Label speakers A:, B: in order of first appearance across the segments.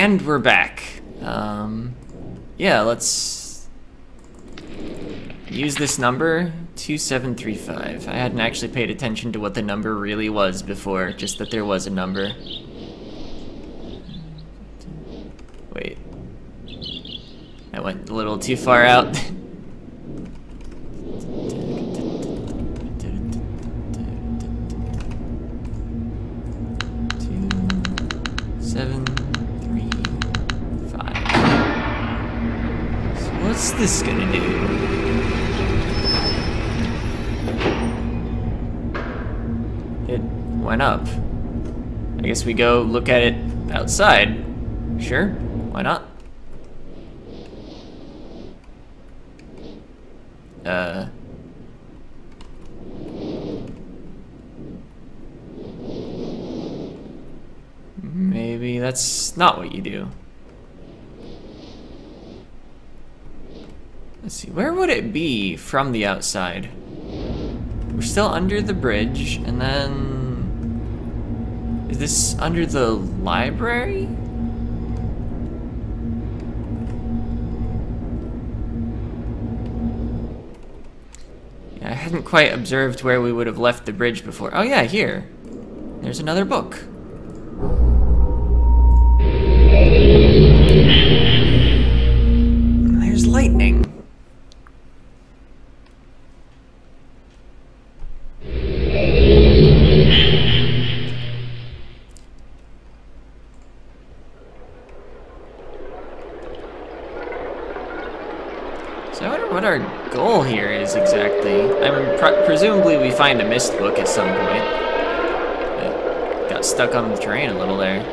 A: And we're back. Yeah, let's use this number, 2735. I hadn't actually paid attention to what the number really was before, just that there was a number. Wait. I went a little too far out. 2735. So what's this gonna do? It went up. I guess we go look at it outside. Sure, why not? Maybe that's not what you do. Let's see, where would it be from the outside? We're still under the bridge, and then... Is this under the library? Yeah, I hadn't quite observed where we would have left the bridge before. Oh yeah, here. There's another book. There's lightning. So I wonder what our goal here is exactly. I mean, presumably we find a Myst book at some point. It got stuck on the terrain a little there.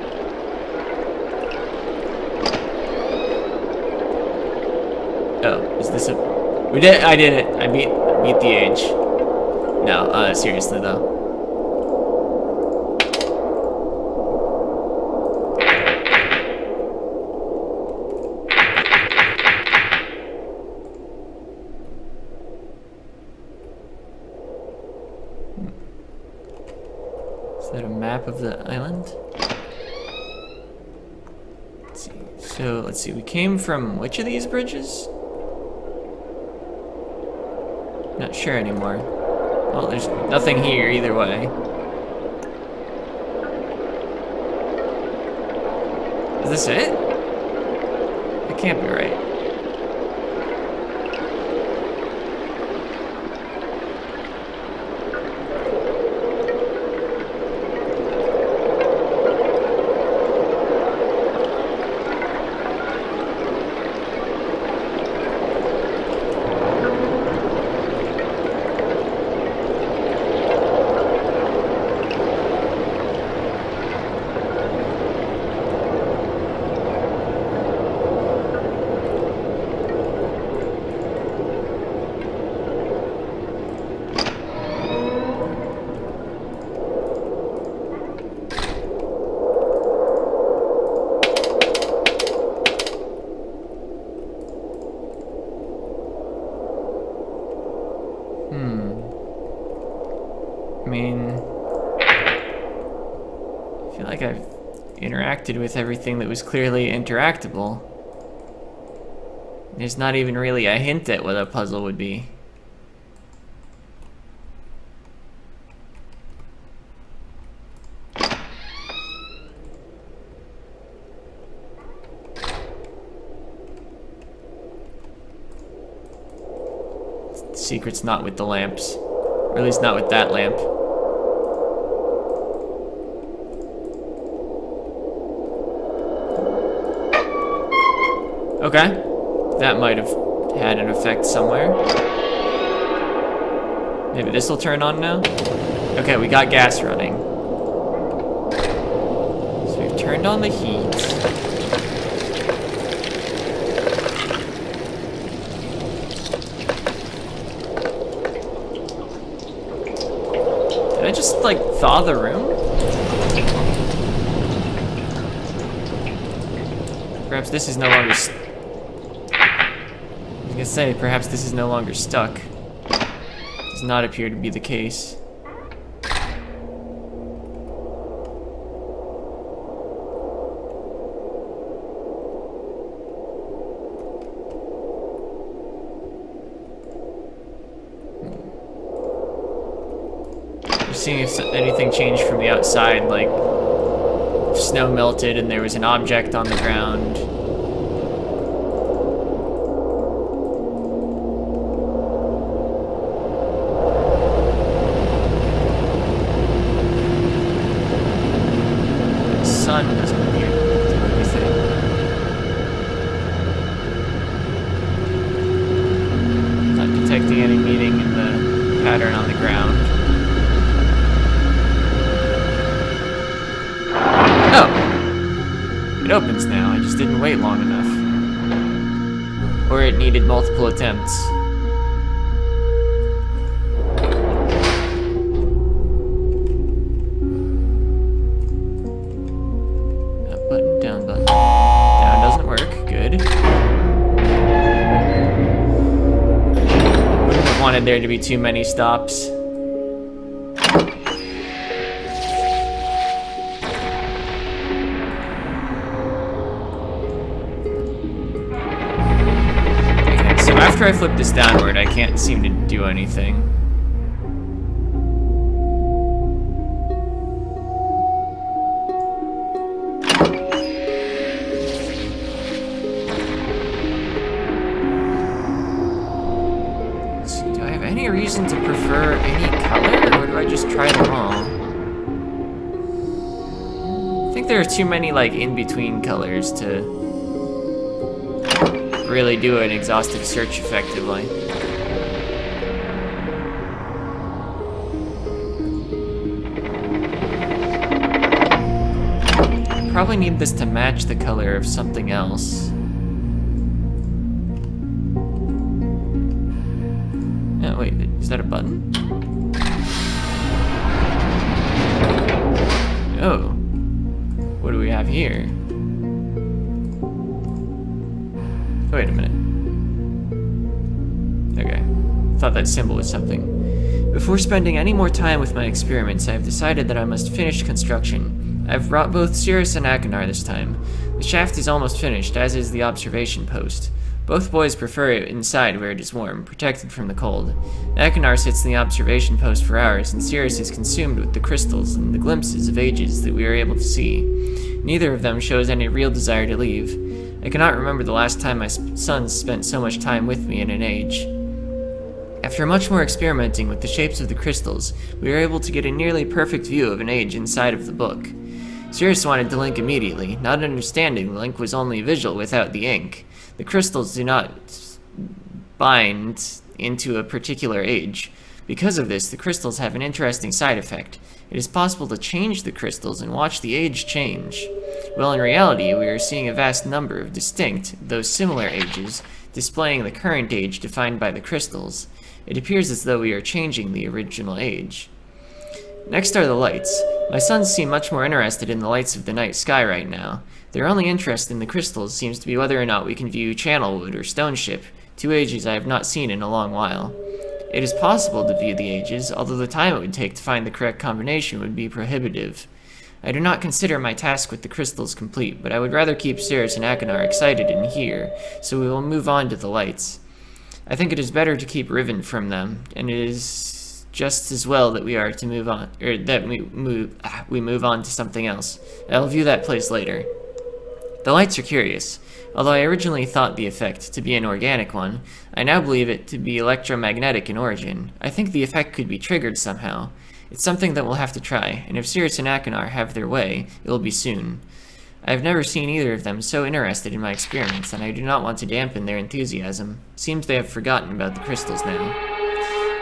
A: Oh, is this a... We did... I did it. I beat the age. No, seriously though. Is that a map of the island? Let's see. So, let's see. We came from which of these bridges? Not sure anymore. Well, there's nothing here either way. Is this it? That can't be right. I mean, I feel like I've interacted with everything that was clearly interactable. There's not even really a hint at what a puzzle would be. The secret's not with the lamps. Or at least not with that lamp. Okay. That might have had an effect somewhere. Maybe this will turn on now? Okay, we got gas running. So we've turned on the heat. Did I just, like, thaw the room? Perhaps this is no longer I was gonna say, perhaps this is no longer stuck. Does not appear to be the case. seeing if anything changed from the outside, like if snow melted and there was an object on the ground. The sun doesn't appear to do anything. Not detecting any meaning in the pattern on the ground. Oh! It opens now, I just didn't wait long enough. Or it needed multiple attempts. Up button, down button. Down doesn't work, good. Wouldn't have wanted there to be too many stops. After I flip this downward, I can't seem to do anything. So, do I have any reason to prefer any color, or do I just try them all? I think there are too many, like, in-between colors to really do an exhaustive search effectively. Probably need this to match the color of something else. Oh, wait, is that a button? Oh. What do we have here? Wait a minute. Okay. Thought that symbol was something. Before spending any more time with my experiments, I have decided that I must finish construction. I've brought both Cirrus and Achenar this time. The shaft is almost finished, as is the observation post. Both boys prefer it inside where it is warm, protected from the cold. Achenar sits in the observation post for hours, and Cirrus is consumed with the crystals and the glimpses of ages that we are able to see. Neither of them shows any real desire to leave. I cannot remember the last time my sons spent so much time with me in an age. After much more experimenting with the shapes of the crystals, we were able to get a nearly perfect view of an age inside of the book. Cirrus wanted to link immediately, not understanding the link was only visual without the ink. The crystals do not bind into a particular age. Because of this, the crystals have an interesting side effect. It is possible to change the crystals and watch the age change. Well, in reality, we are seeing a vast number of distinct, though similar ages, displaying the current age defined by the crystals. It appears as though we are changing the original age. Next are the lights. My sons seem much more interested in the lights of the night sky right now. Their only interest in the crystals seems to be whether or not we can view Channelwood or Stoneship, two ages I have not seen in a long while. It is possible to view the ages, although the time it would take to find the correct combination would be prohibitive. I do not consider my task with the crystals complete, but I would rather keep Cirrus and Achenar excited in here, so we will move on to the lights. I think it is better to keep Riven from them, and it is just as well that we are to move on, or that we move on to something else. I'll view that place later. The lights are curious. Although I originally thought the effect to be an organic one, I now believe it to be electromagnetic in origin. I think the effect could be triggered somehow. It's something that we'll have to try, and if Cirrus and Achenar have their way, it will be soon. I have never seen either of them so interested in my experiments, and I do not want to dampen their enthusiasm. Seems they have forgotten about the crystals now.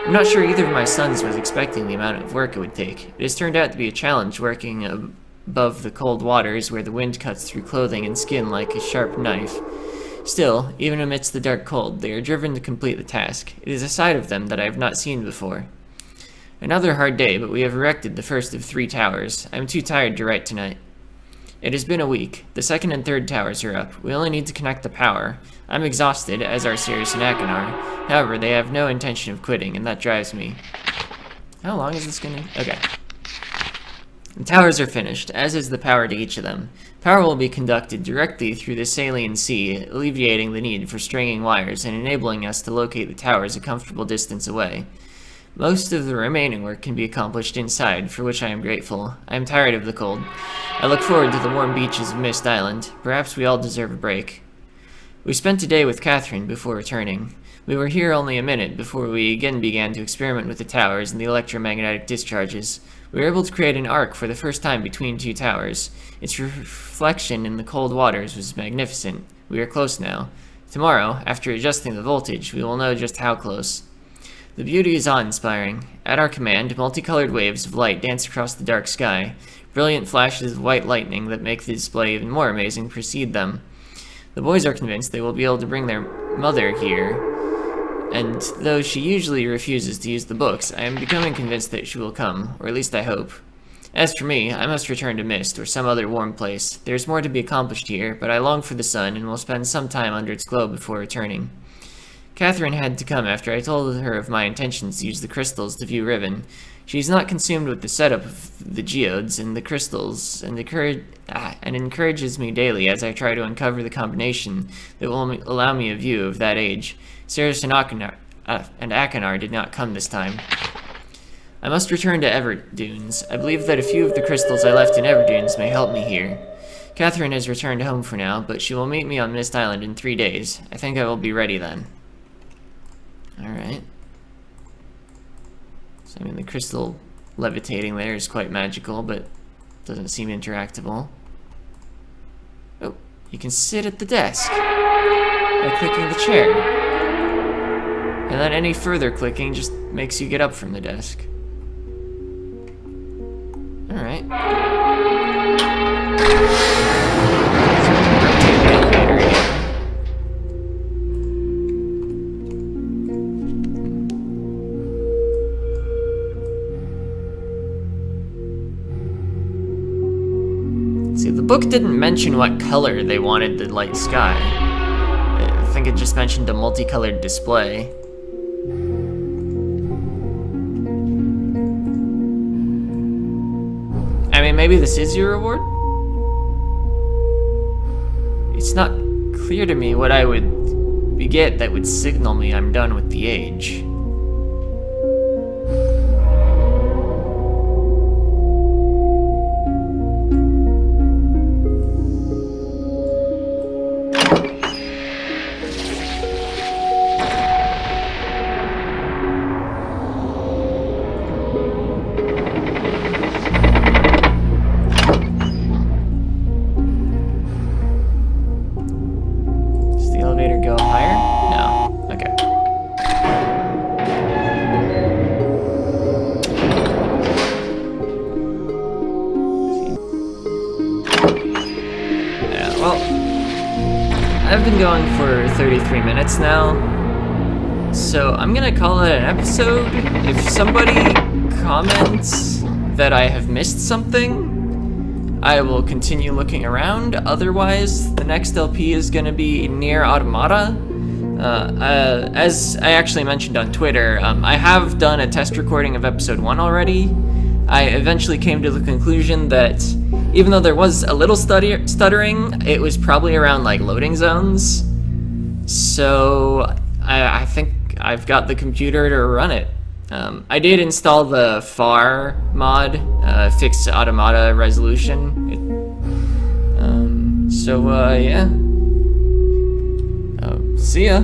A: I'm not sure either of my sons was expecting the amount of work it would take. It has turned out to be a challenge working above the cold waters where the wind cuts through clothing and skin like a sharp knife. Still, even amidst the dark cold, they are driven to complete the task. It is a side of them that I have not seen before. Another hard day, but we have erected the first of 3 towers. I am too tired to write tonight. It has been a week. The second and third towers are up. We only need to connect the power. I'm exhausted, as are Cirrus and Achenar. However, they have no intention of quitting, and that drives me. How long is this gonna... Okay. The towers are finished, as is the power to each of them. Power will be conducted directly through the saline sea, alleviating the need for stringing wires and enabling us to locate the towers a comfortable distance away. Most of the remaining work can be accomplished inside, for which I am grateful. I am tired of the cold. I look forward to the warm beaches of Myst Island. Perhaps we all deserve a break. We spent a day with Catherine before returning. We were here only a minute before we again began to experiment with the towers and the electromagnetic discharges. We were able to create an arc for the first time between two towers. Its reflection in the cold waters was magnificent. We are close now. Tomorrow, after adjusting the voltage, we will know just how close. The beauty is awe-inspiring. At our command, multicolored waves of light dance across the dark sky. Brilliant flashes of white lightning that make the display even more amazing precede them. The boys are convinced they will be able to bring their mother here, and though she usually refuses to use the books, I am becoming convinced that she will come, or at least I hope. As for me, I must return to Myst, or some other warm place. There is more to be accomplished here, but I long for the sun, and will spend some time under its glow before returning. Catherine had to come after I told her of my intentions to use the crystals to view Riven. She is not consumed with the setup of the geodes and the crystals, and encourages me daily as I try to uncover the combination that will allow me a view of that age. Ceres and Akinar did not come this time. I must return to Everdunes. I believe that a few of the crystals I left in Everdunes may help me here. Catherine has returned home for now, but she will meet me on Myst Island in 3 days. I think I will be ready then. Alright. So, I mean, the crystal levitating there is quite magical, but doesn't seem interactable. Oh, you can sit at the desk by clicking the chair. And then any further clicking just makes you get up from the desk. Alright. See, the book didn't mention what color they wanted the light sky. I think it just mentioned a multicolored display. I mean, maybe this is your reward? It's not clear to me what I would get that would signal me I'm done with the age. I've been going for 33 minutes now, so I'm gonna call it an episode. If somebody comments that I have missed something, I will continue looking around. Otherwise, the next LP is gonna be Nier Automata. As I actually mentioned on Twitter, I have done a test recording of episode 1 already. I eventually came to the conclusion that even though there was a little stuttering, it was probably around like loading zones. So I think I've got the computer to run it. I did install the FAR mod, fix automata resolution. Yeah. See ya.